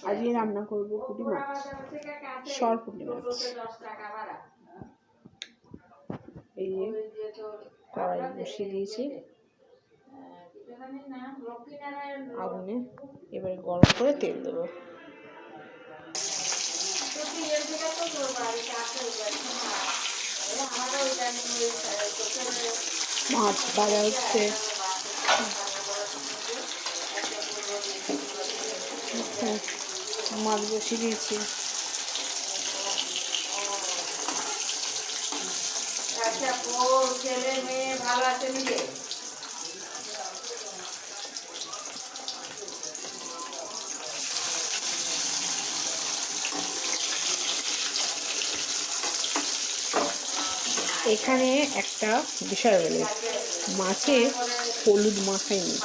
আজকে রান্না করবো পুঁটি মাছ, সর পুঁটি মাছ। এই যে কড়াই বসিয়ে দিয়েছি আগুনে, এবারে গরম করে তেল দেবো। মাছ ভাজা হচ্ছে, মাছ বসিয়ে দিয়েছি। ছেলে মেয়ে ভালো আছে মিলে। এখানে একটা বিষয় বলে, মাছে হলুদ মাখাইনি,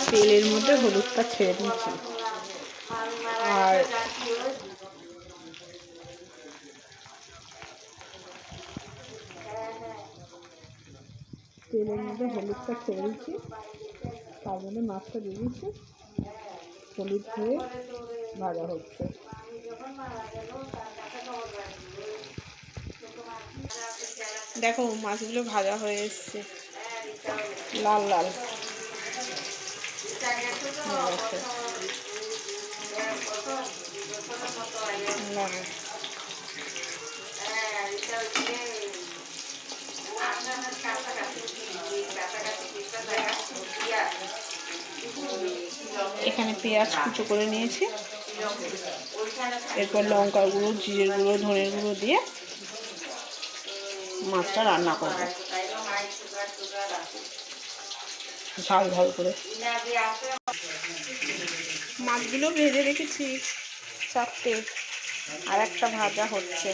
তেলের মধ্যে হলুদটা ছেড়ে দিয়েছি। আর তেলের মধ্যে হলুদটা ছেড়ে দিচ্ছি, তার মধ্যে মাছটা দিয়ে দিচ্ছি, হলুদ দিয়ে ভাজা হচ্ছে। দেখো মাছগুলো ভাজা হয়ে এসছে, লাল লাল এখানে পেঁয়াজ কুচো করে নিয়েছি, এরপর লঙ্কার গুঁড়ো, জিরের গুঁড়ো, ধনের গুঁড়ো দিয়ে মাছটা রান্না করব ঝাল ঝাল করে। মাছগুলো ভেজে রেখেছি চারটে, আর একটা ভাজা হচ্ছে।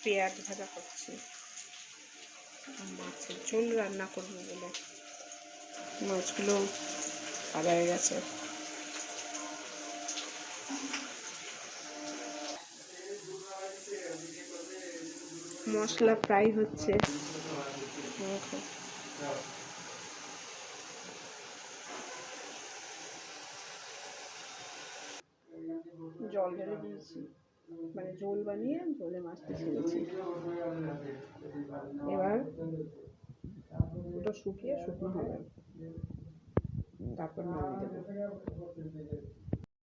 পেঁয়াজ ভাজা করছি, মাছের ঝোল রান্না করবো বলে মাছগুলো ভাজা হয়ে গেছে। মশলা ফ্রাই হচ্ছে, জল ঢেলে দিয়েছি, মানে ঝোল বানিয়ে ঝোলে মাছটা ছেড়েছি। এবার ওটা শুকিয়ে শুকনো হবে, তারপর নামিয়ে দেবো।